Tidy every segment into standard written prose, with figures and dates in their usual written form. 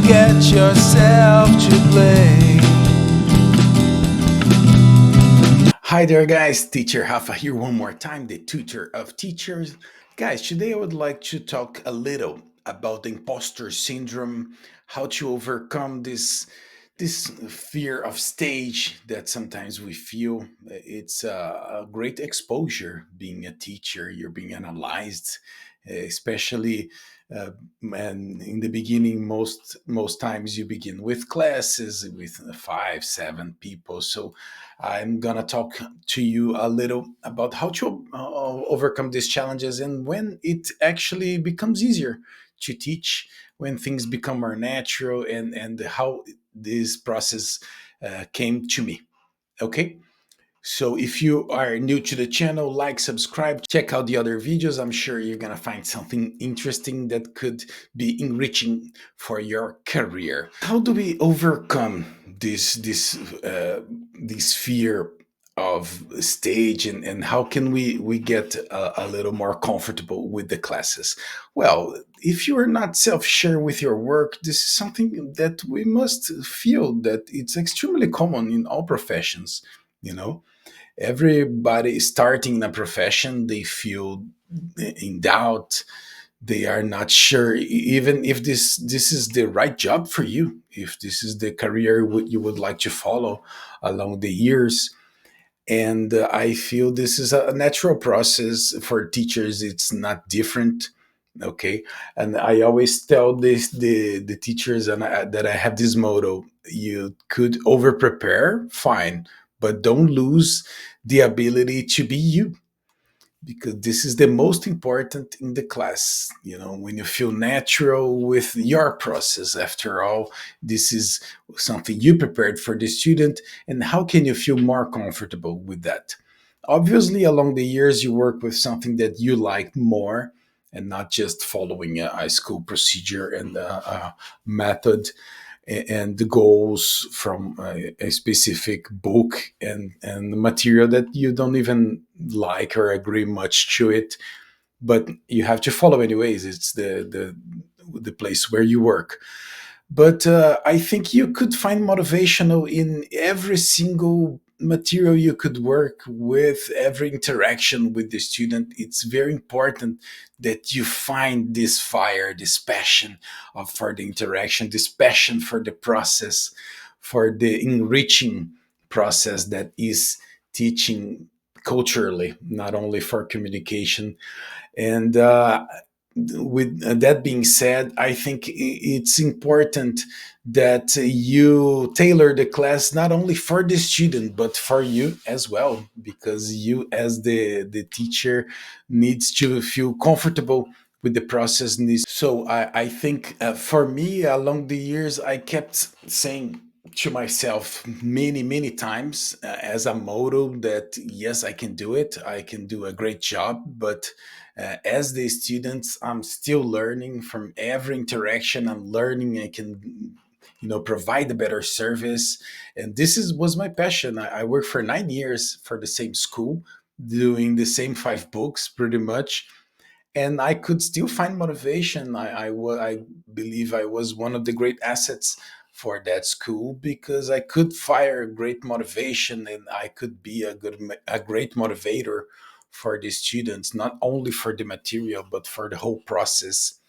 get yourself to blame. Hi there, guys. Teacher Hafa here one more time, the tutor of teachers. Guys, today I would like to talk a little about the imposter syndrome, how to overcome this fear of stage that sometimes we feel. It's a great exposure being a teacher. You're being analyzed, especially uh, and in the beginning. Most times you begin with classes with 5 7 people, so I'm gonna talk to you a little about how to overcome these challenges and when it actually becomes easier to teach, when things become more natural, and how this process came to me. Okay, so if you are new to the channel, like, subscribe, check out the other videos. I'm sure you're gonna find something interesting that could be enriching for your career. How do we overcome this fear of stage, and how can we get a little more comfortable with the classes? Well, if you are not self-sure with your work, this is something that we must feel that it's extremely common in all professions. You know, everybody starting in a profession, they feel in doubt. They are not sure even if this is the right job for you, if this is the career you would like to follow along the years. And I feel this is a natural process for teachers. It's not different. Okay, and I always tell the teachers that I have this motto: you could over prepare, fine, but don't lose the ability to be you, because this is the most important in the class. You know, when you feel natural with your process, after all, this is something you prepared for the student. And how can you feel more comfortable with that? Obviously, along the years, you work with something that you like more, and not just following a school procedure and a method and the goals from a specific book and the material that you don't even like or agree much to it, but you have to follow anyways. It's the place where you work. But I think you could find motivational in every single material you could work with, every interaction with the student. It's very important that you find this fire, this passion for the interaction, this passion for the process, for the enriching process that is teaching culturally, not only for communication. And with that being said, I think it's important that you tailor the class not only for the student but for you as well, because you as the teacher needs to feel comfortable with the process. So I think for me, along the years, I kept saying to myself many times as a motto that yes, I can do it, I can do a great job, but as the students, I'm still learning. From every interaction I'm learning, I can, you know, provide a better service. And this is was my passion. I worked for 9 years for the same school, doing the same 5 books pretty much, and I could still find motivation. I believe I was one of the great assets for that school, because I could fire great motivation, and I could be a great motivator for the students, not only for the material but for the whole process.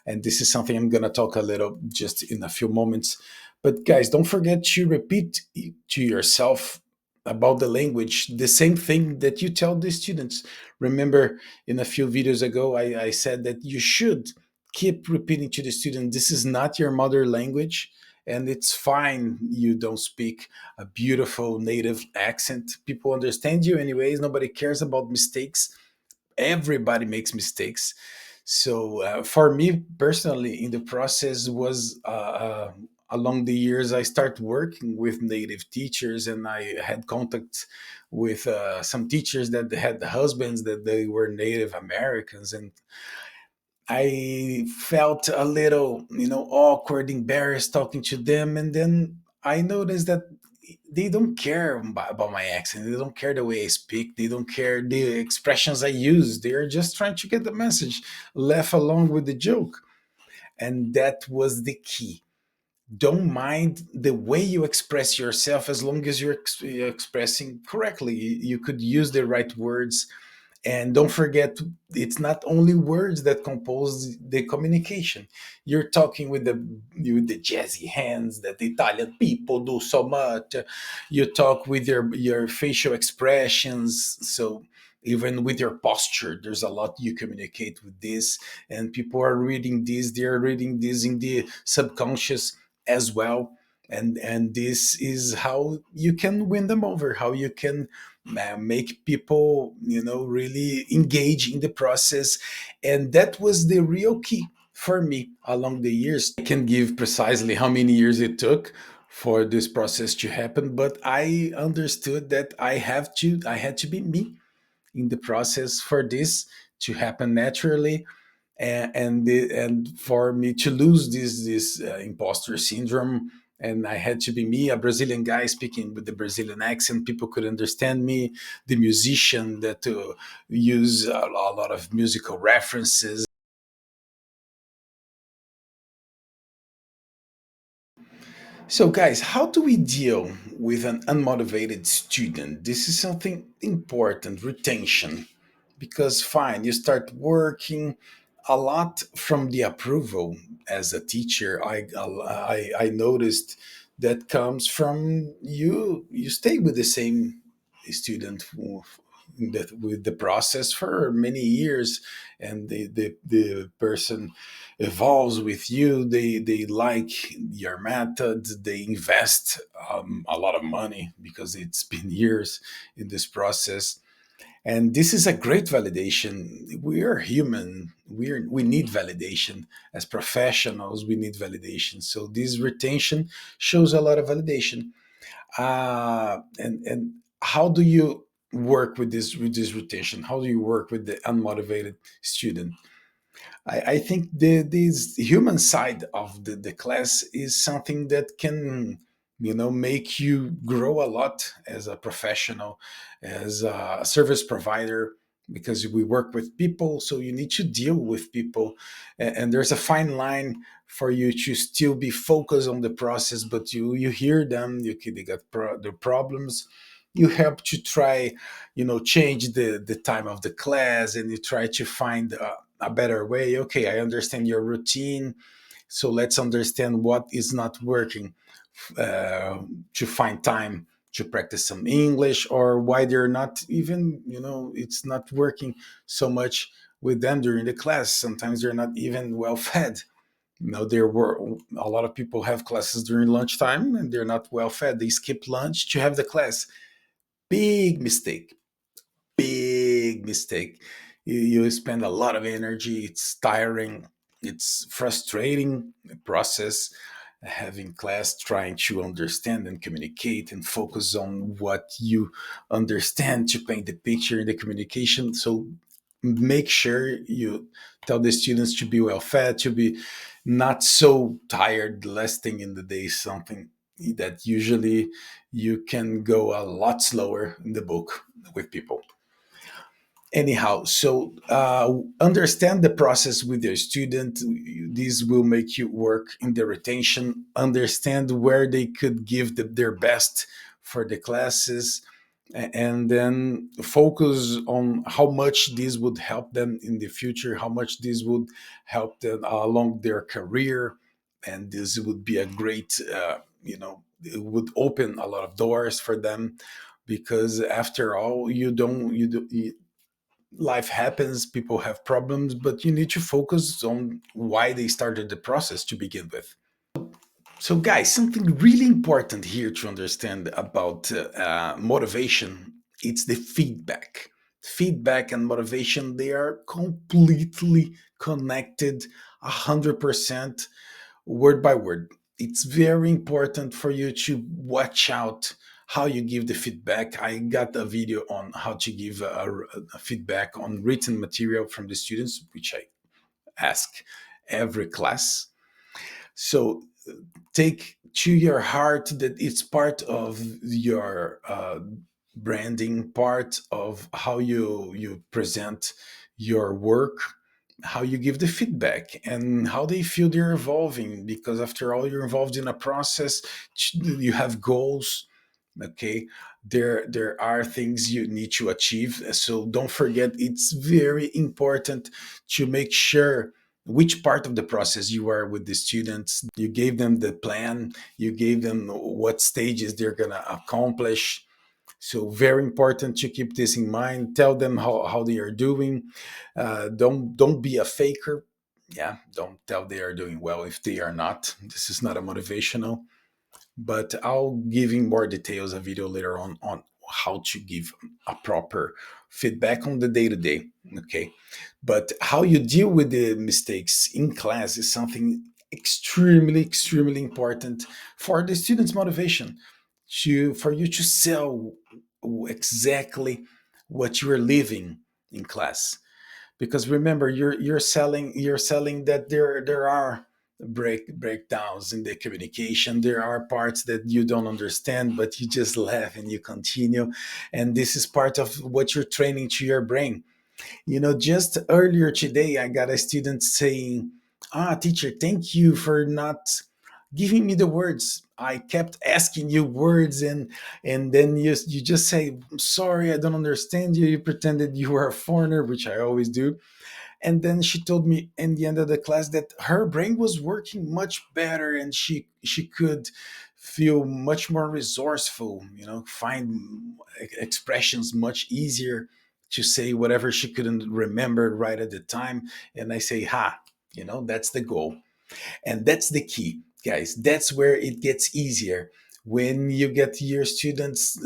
And this is something I'm going to talk a little just in a few moments. But guys, don't forget to repeat to yourself about the language the same thing that you tell the students. Remember, in a few videos ago, I said that you should keep repeating to the student, this is not your mother language, and it's fine you don't speak a beautiful native accent. People understand you anyways. Nobody cares about mistakes. Everybody makes mistakes. So for me personally, in the process was along the years, I started working with native teachers, and I had contact with some teachers that had husbands that they were Native Americans, and I felt a little, you know, awkward, embarrassed talking to them. And then I noticed that they don't care about my accent. They don't care the way I speak. They don't care the expressions I use. They are just trying to get the message, laugh along with the joke. And that was the key. don't mind the way you express yourself as long as you're expressing correctly. You could use the right words, and don't forget, it's not only words that compose the communication. You're talking with the jazzy hands that the Italian people do so much. You talk with your facial expressions. So even with your posture, there's a lot you communicate with this, and people are reading this. They're reading this in the subconscious as well, and this is how you can win them over. How you can make people, really engage in the process. And that was the real key for me along the years. I can give precisely how many years it took for this process to happen, but I understood that I had to be me in the process for this to happen naturally, and for me to lose this imposter syndrome. And I had to be me, a Brazilian guy speaking with the Brazilian accent. People could understand me, the musician that use a lot of musical references. So, guys, how do we deal with an unmotivated student? This is something important, retention. Because, fine, you start working a lot from the approval as a teacher. I noticed that comes from you stay with the same student with the process for many years, and the person evolves with you. They like your method. They invest a lot of money because it's been years in this process, and this is a great validation. We are human. We need validation as professionals. We need validation. So this retention shows a lot of validation. And how do you work with this retention? How do you work with the unmotivated student? I think this human side of the class is something that can, make you grow a lot as a professional, as a service provider, because we work with people. So you need to deal with people, and there's a fine line for you to still be focused on the process, but you hear them. They got the problems. You help to try, change the time of the class, and you try to find a better way. Okay, I understand your routine, so let's understand what is not working, uh, to find time to practice some English, or why they're not even, it's not working so much with them during the class. Sometimes they're not even well fed. There were a lot of people have classes during lunchtime and they're not well fed. They skip lunch to have the class. Big mistake. Big mistake. You spend a lot of energy. It's tiring. It's frustrating process, having class, trying to understand and communicate and focus on what you understand to paint the picture in the communication. So make sure you tell the students to be well fed, to be not so tired. The last thing in the day is something that usually you can go a lot slower in the book with people. Anyhow, so understand the process with your student. This will make you work in the retention. Understand where they could give their best for the classes, and then focus on how much this would help them in the future, how much this would help them along their career. And this would be a great, it would open a lot of doors for them, because after all, life happens, people have problems, but you need to focus on why they started the process to begin with. So, guys, something really important here to understand about motivation, it's the feedback. Feedback and motivation, they are completely connected, 100%, word by word. It's very important for you to watch out how you give the feedback. I got a video on how to give a feedback on written material from the students, which I ask every class. So take to your heart that it's part of your branding, part of how you present your work. how you give the feedback, and how they feel they're evolving, because after all, you're involved in a process. You have goals. Okay, there are things you need to achieve, so don't forget, it's very important to make sure which part of the process you are with the students. You gave them the plan, you gave them what stages they're going to accomplish. So very important to keep this in mind. Tell them how they are doing. Don't be a faker. Yeah, don't tell they are doing well if they are not. This is not a motivational. But I'll give you more details, a video later on how to give a proper feedback on the day to day. Okay, but how you deal with the mistakes in class is something extremely important for the students' motivation, to for you to sell exactly what you are living in class. Because remember, you're selling that there are breakdowns in the communication. There are parts that you don't understand, but you just laugh and you continue, and this is part of what you're training to your brain. Just earlier today, I got a student saying, teacher, thank you for not giving me the words. I kept asking you words, and then you just say, sorry, I don't understand you. You pretended you were a foreigner, which I always do. And then she told me in the end of the class that her brain was working much better, and she could feel much more resourceful, find expressions much easier to say whatever she couldn't remember right at the time. And I say, that's the goal. And that's the key, guys. That's where it gets easier, when you get your students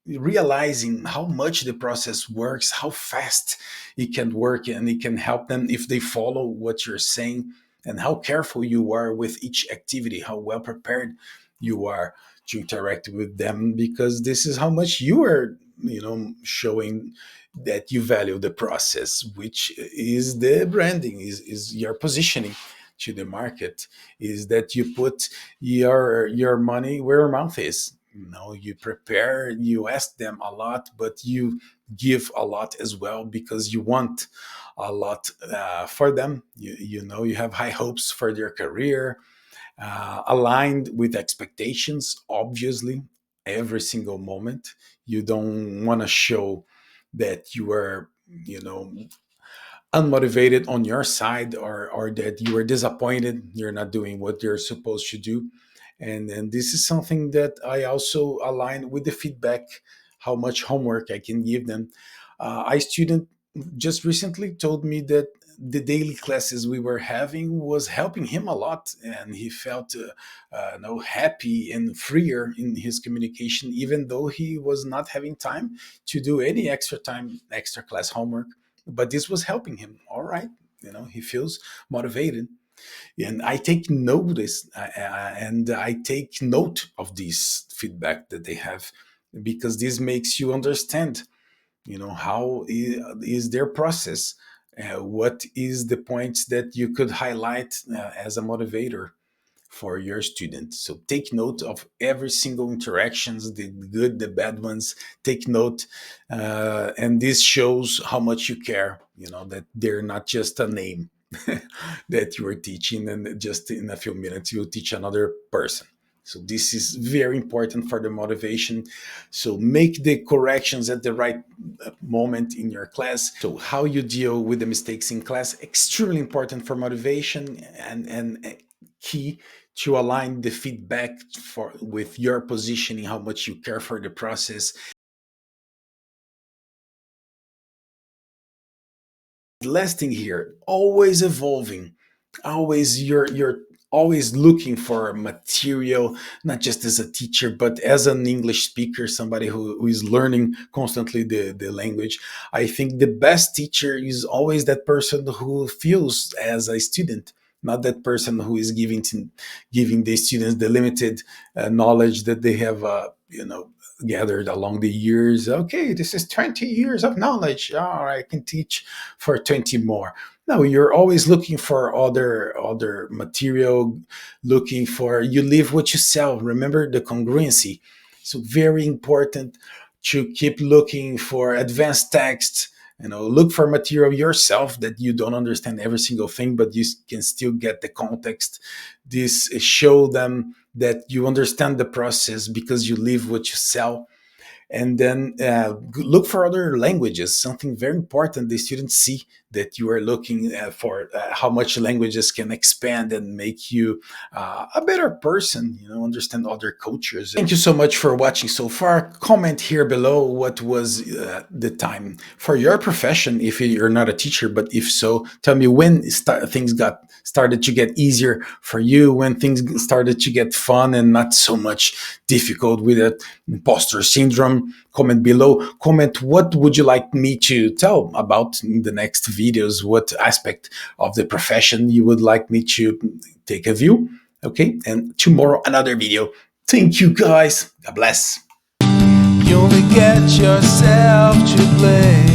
realizing how much the process works, how fast it can work, and it can help them if they follow what you're saying, and how careful you are with each activity, how well prepared you are to interact with them, because this is how much you are, showing that you value the process, which is the branding, is your positioning to the market, is that you put your money where your mouth is. You prepare, you ask them a lot, but you give a lot as well, because you want a lot for them. You have high hopes for their career, aligned with expectations, obviously, every single moment. You don't want to show that you are, you know unmotivated on your side, or that you are disappointed you're not doing what you're supposed to do. And this is something that I also align with the feedback, how much homework I can give them. A student just recently told me that the daily classes we were having was helping him a lot, and he felt happy and freer in his communication, even though he was not having time to do any extra class homework. But this was helping him. All right, he feels motivated. And I take notice, and I take note of this feedback that they have, because this makes you understand, how is their process. What is the points that you could highlight as a motivator for your students. So take note of every single interactions, the good, the bad ones. Take note, and this shows how much you care. That they're not just a name that you are teaching, and just in a few minutes you'll teach another person. So this is very important for the motivation. So make the corrections at the right moment in your class. So how you deal with the mistakes in class, extremely important for motivation, and key to align the feedback with your positioning, how much you care for the process. Last thing here, always evolving. Always you're always looking for material, not just as a teacher, but as an English speaker, somebody who is learning constantly the language. I think the best teacher is always that person who feels as a student, not that person who is giving the students the limited knowledge that they have gathered along the years. Okay, this is 20 years of knowledge. I can teach for 20 more. No, you're always looking for other material, looking for, you live what you sell. Remember the congruency. So very important to keep looking for advanced text, Look for material yourself that you don't understand every single thing, but you can still get the context. This show them that you understand the process because you live what you sell. And then look for other languages. Something very important, the students see that you are looking for how much languages can expand and make you a better person, understand other cultures. Thank you so much for watching so far. Comment here below what was the time for your profession, if you're not a teacher, but if so, tell me when things got started to get easier for you, when things started to get fun and not so much difficult with it, imposter syndrome. Comment below. Comment what would you like me to tell about in the next videos, what aspect of the profession you would like me to take a view. Okay, and tomorrow another video. Thank you guys. God bless. You only get yourself to blame.